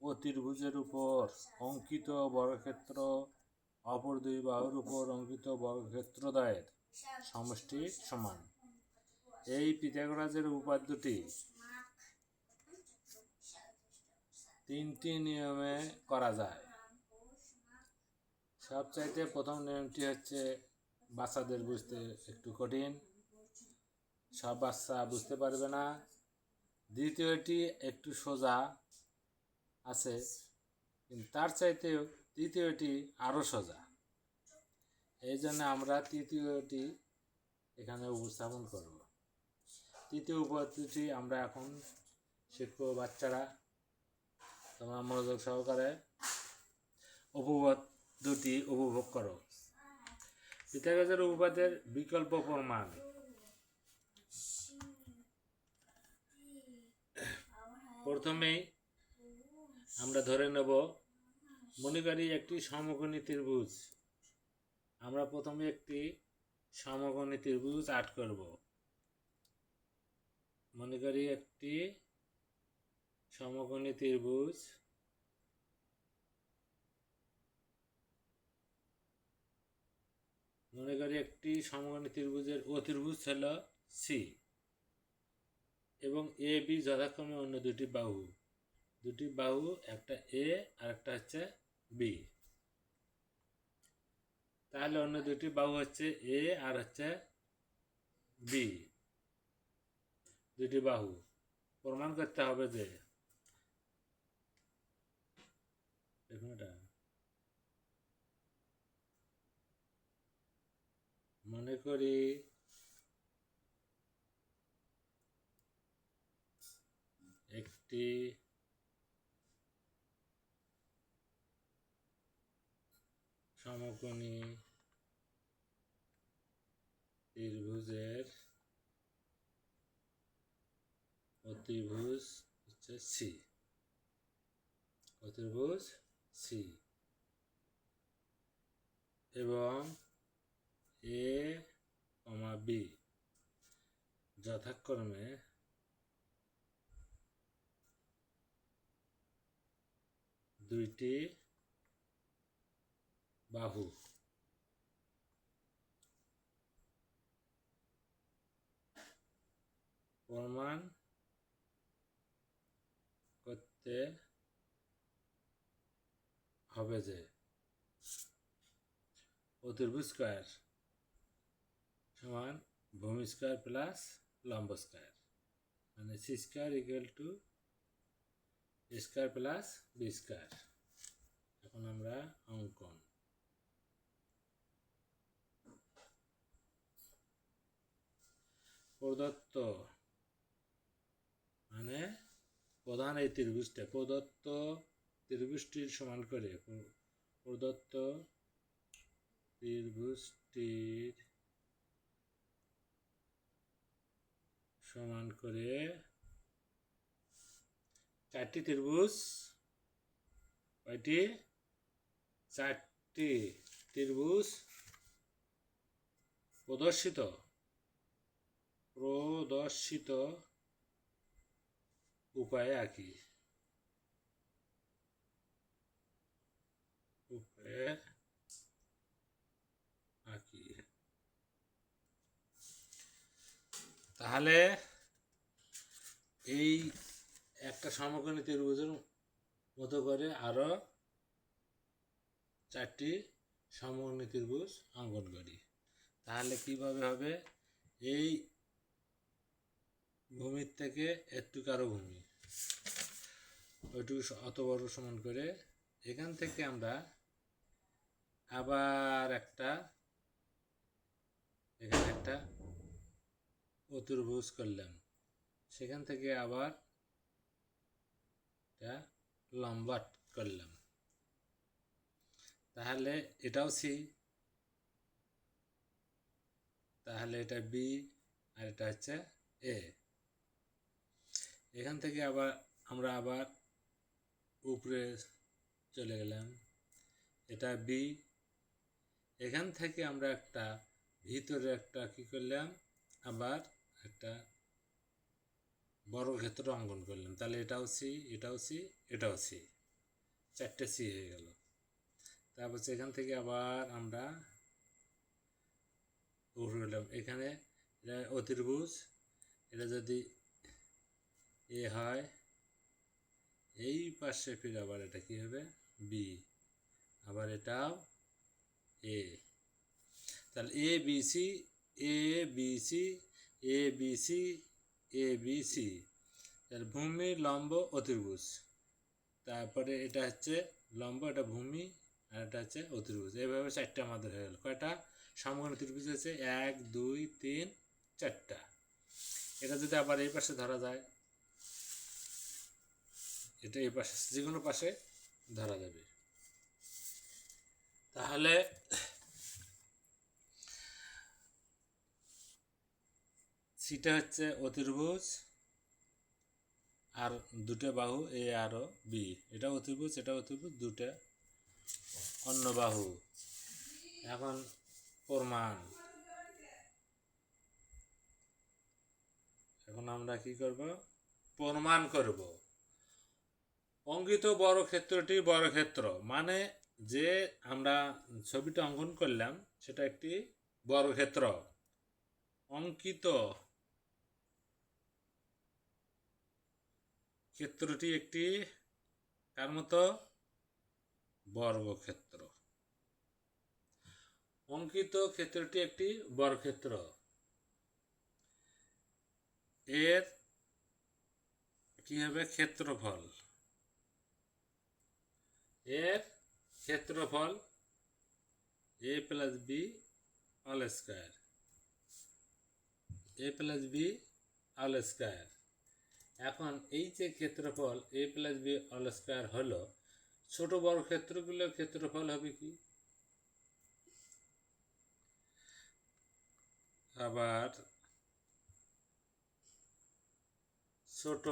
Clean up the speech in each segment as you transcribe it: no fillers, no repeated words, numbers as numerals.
ও ত্রিভুজের উপর অঙ্কিত বর্গক্ষেত্র অপর দুই বাহুর উপর অঙ্কিত বর্গক্ষেত্রদ্বয়ের সমষ্টি সমান। এই পিথাগোরাসের উপপাদ্যটি তিনটি নিয়মে করা যায়। সবচাইতে প্রথম নিয়মটি হচ্ছে বাচ্চাদের বুঝতে একটু কঠিন, সব বাচ্চা বুঝতে পারবে না। দ্বিতীয়টি একটু সোজা আছে, কিন্তু তার চাইতেও তৃতীয়টি আরও সোজা। এই জন্য আমরা তৃতীয়টি এখানে উপস্থাপন করব। তৃতীয় উপপাদ্যটি আমরা এখন শিখব। বাচ্চারা তোমরা মনোযোগ সহকারে উপপাদ্যটি উপভোগ করো। পিথাগোরাসের উপপাদ্যের বিকল্প প্রমাণ। প্রথমেই আমরা ধরে নেব, মনে করি একটি সমকোণী ত্রিভুজ। আমরা প্রথমে একটি সমকোণী ত্রিভুজ আর্ট করব। মনে করি একটি সমকোণী ত্রিভুজ, মনে করি একটি সমকোণী ত্রিভুজের অতির্ভুজ ছিল সি এবং এ বি যথাক্রমে অন্য দুটি বাহু, একটা এ আর একটা হচ্ছে বি। তাহলে অন্য দুটি বাহু হচ্ছে এ আর হচ্ছে বি, দুটি বাহু। প্রমাণ করতে হবে যে মনে করি একটি সমকোণী ত্রিভুজের অতিভুজ হচ্ছে সি, অতিভুজ সি এবং এ কমা বি যথাক্রমে দুইটি বাহু। প্রমাণ করতে হবে যে অতিভুজ স্কয়ার সমান ভূমি স্কয়ার প্লাস লম্ব স্কয়ার, মানে C square equal to A square plus B square. এখন আমরা অঙ্কন। প্রদত্ত মানে প্রধান এই ত্রিভুজটা, প্রদত্ত ত্রিভুজটির সমান করে, প্রদত্ত ত্রিভুজটির সমান করে চারটি ত্রিভুজ, কয়টি? চারটি ত্রিভুজ প্রদর্শিত উপায়ে আঁকি। তাহলে এই একটা সমকোণী ত্রিভুজের মতো করে আরো চারটি সমকোণী ত্রিভুজ অঙ্কন করি। তাহলে কিভাবে হবে? এই ভূমির থেকে একটু কারো ভূমি, ওইটুকু অত বড় সমান করে এখান থেকে আমরা আবার এখানে একটা অতির্ভুজ করলাম, সেখান থেকে আবার এটা লম্বা করলাম। তাহলে এটাও সি, তাহলে এটা বি আর এটা হচ্ছে এ। এখান থেকে আমরা আবার উপরে চলে গেলাম, এটা বি। এখান থেকে আমরা একটা ভিতরে একটা কি করলাম, আবার একটা বর্গক্ষেত্র অঙ্কন করলাম। তাহলে এটাও সি, এটাও সি, এটাও সি। 4টে সি হয়ে গেল। তারপর এখান থেকে আবার আমরা উপরে উঠলাম। এখানে এটা অতির্ভুজ, এটা যদি এ হয়, এই পাশে ফিরে আবার এটা কি হবে বি, আবার এটাও এ। তাহলে A B C, A B C, A B C, A B C. তাহলে ভূমি, লম্ব, অতির্ভুজ। তারপরে এটা হচ্ছে লম্ব, এটা ভূমি, আর এটা হচ্ছে অতির্ভুজ। এইভাবে 4টে আমাদের হয়ে গেল। কয়টা সমকোণী ত্রিভুজ আছে? 1 2 3 4টা। এটা যদি আবার এই পাশে ধরা যায়, এটা এই পাশে যে কোনো পাশে ধরা যাবে। তাহলে সিটা হচ্ছে অতির্ভুজ, আর দুটো বাহু এ আর বি, এটা অতির্ভুজ, এটা অতির্ভুজ, দুটো অন্য বাহু। এখন প্রমাণ। এখন আমরা কি করব? প্রমাণ করব। অঙ্কিত বর্গক্ষেত্রটি বর্গক্ষেত্র, মানে যে আমরা ছবিটা অঙ্কন করলাম সেটা একটি বর্গক্ষেত্র। অঙ্কিত ক্ষেত্রটি একটি কার মতো? বর্গক্ষেত্র। অঙ্কিত ক্ষেত্রটি একটি বর্গক্ষেত্র। এর কি হবে? ক্ষেত্রফল। এর ক্ষেত্রফল এ প্লাস বি অল স্কয়ার, এ প্লাস বি অল স্কয়ার। এখন এই যে ক্ষেত্রফল এ প্লাস বি অল স্কয়ার হলো, ছোট বর্গক্ষেত্রগুলোর ক্ষেত্রফল হবে কি? আবার ছোট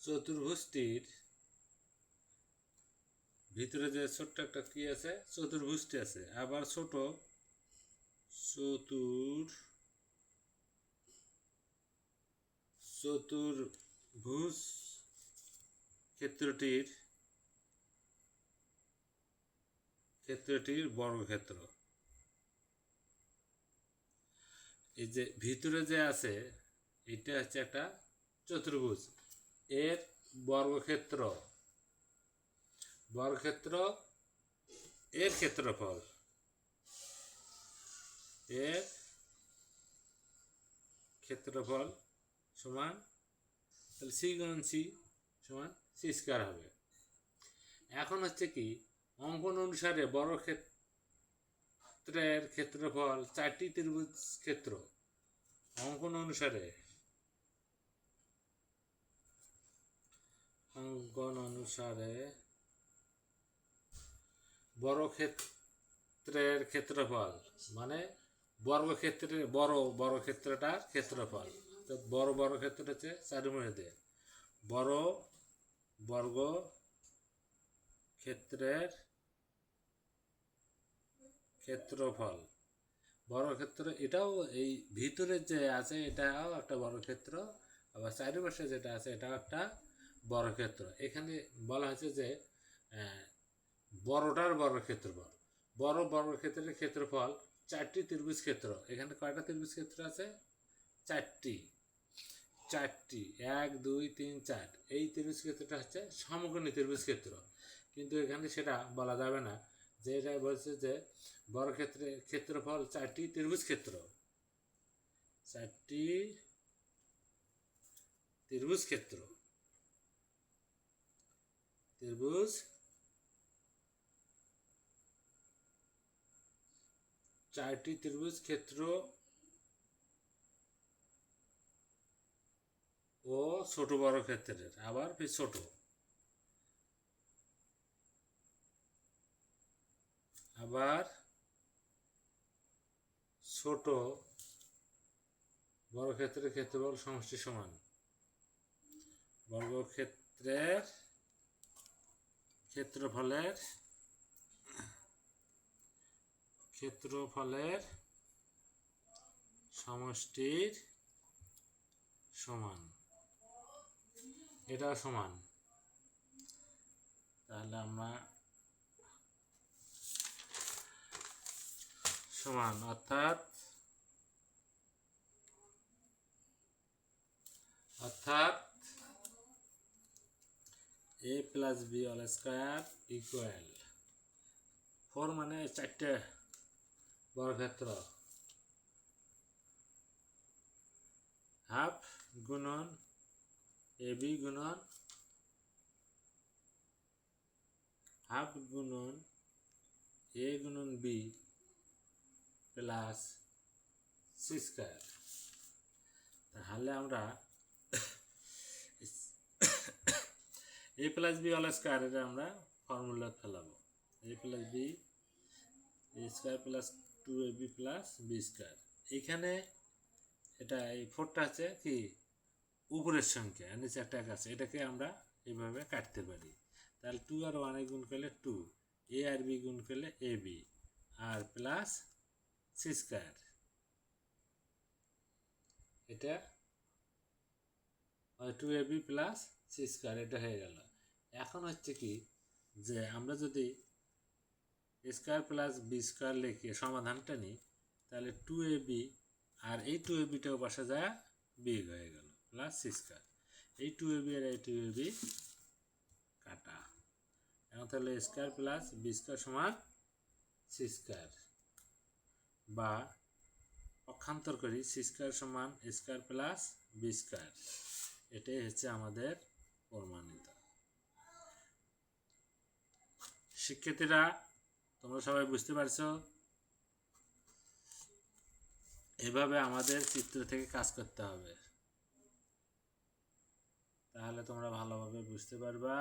চতুর্ভুজটির ভিতরে যে ছোট্ট একটা কি আছে? চতুর্ভুজটি আছে। আবার ছোট চতুর্ভুজ ক্ষেত্রটির বর্গক্ষেত্র। এই যে ভিতরে যে আছে এটা হচ্ছে একটা চতুর্ভুজ, এর বর্গক্ষেত্র, বর্গক্ষেত্র এর ক্ষেত্রফল, এর ক্ষেত্রফল সমান, তাহলে সি গুণন সি সমান সি স্কয়ার হবে। এখন হচ্ছে কি, অঙ্কন অনুসারে বর্গক্ষেত্রের ক্ষেত্রফল 4টি ত্রিভুজ ক্ষেত্র। অঙ্কন অনুসারে বর্গক্ষেত্রের ক্ষেত্রফল মানে বর্গক্ষেত্রের বর্গক্ষেত্রটার ক্ষেত্রফল। তো বড় বর্গক্ষেত্র হচ্ছে চারিমুখী বড় বর্গক্ষেত্রের ক্ষেত্রফল। বর্গক্ষেত্র এটাও এই ভিতরে যে আছে এটাও একটা বর্গক্ষেত্র, আবার চারিপাশে যেটা আছে এটাও একটা বর্গক্ষেত্র। এখানে বলা হয়েছে যে বড়টার বর্গক্ষেত্রফল, বড় বর্গক্ষেত্রের ক্ষেত্রফল 4টি ত্রিভুজ ক্ষেত্র। এখানে কয়টা ত্রিভুজ ক্ষেত্র আছে? 4টি। 1 2 3 4। এই ত্রিভুজ ক্ষেত্রটা হচ্ছে সমকোণী ত্রিভুজ ক্ষেত্র, কিন্তু এখানে সেটা বলা যাবে না। যে এটা বলছে যে বর্গক্ষেত্রের ক্ষেত্রফল 4টি ত্রিভুজ ক্ষেত্র, 4টি ত্রিভুজ ক্ষেত্র, ত্রিভুজ 4টি ত্রিভুজ ক্ষেত্র ও ছোট বর্গক্ষেত্রের, আবার ফির ছোট, আবার ছোট বর্গক্ষেত্রের ক্ষেত্রফল সমষ্টি সমান। বর্গক্ষেত্রের ক্ষেত্রফলের সমষ্টির সমান, এটা সমান। তাহলে আমরা সমান অর্থাৎ a plus B all square equal 4 মানে 4টে বর্গক্ষেত্র হাফ গুণন এ বি গুণন হাফ গুণন এ গুণন বি প্লাস সি স্কয়ার। তাহলে আমরা A plus B all square এটা আমরা ফর্মুলা ফেলাবো A plus B A square plus 2ab plus B square. এইখানে এটা এই 4টা আছে কি উপরের সংখ্যা, নিচে একটা এক আছে, এটাকে আমরা এইভাবে কাটতে পারি। তাহলে 2 আর 1 গুণ করলে 2, এ আর বি গুণ করলে A B R plus C square. এটা 2ab প্লাস সি স্কয়ার এটা হয়ে গেল। এখন হচ্ছে কি যে আমরা যদি স্কয়ার প্লাস বি স্কয়ার লিখে সমাধানটা নিই তাহলে 2ab আর এই 2abটাও বসা যায় বিয়োগ হয়ে গেল প্লাস সি স্কয়ার। এই 2ab আর এই 2ab কাটা। এখন তাহলে স্কয়ার প্লাস বি স্কয়ার সমান সি স্কয়ার, বা পক্ষান্তর করি সি স্কয়ার সমান স্কয়ার প্লাস বি স্কয়ার। এটাই হচ্ছে আমাদের প্রমাণিত। শিক্ষার্থীরা তোমরা সবাই বুঝতে পারছো? এভাবে আমাদের চিত্র থেকে কাজ করতে হবে, তাহলে তোমরা ভালোভাবে বুঝতে পারবা।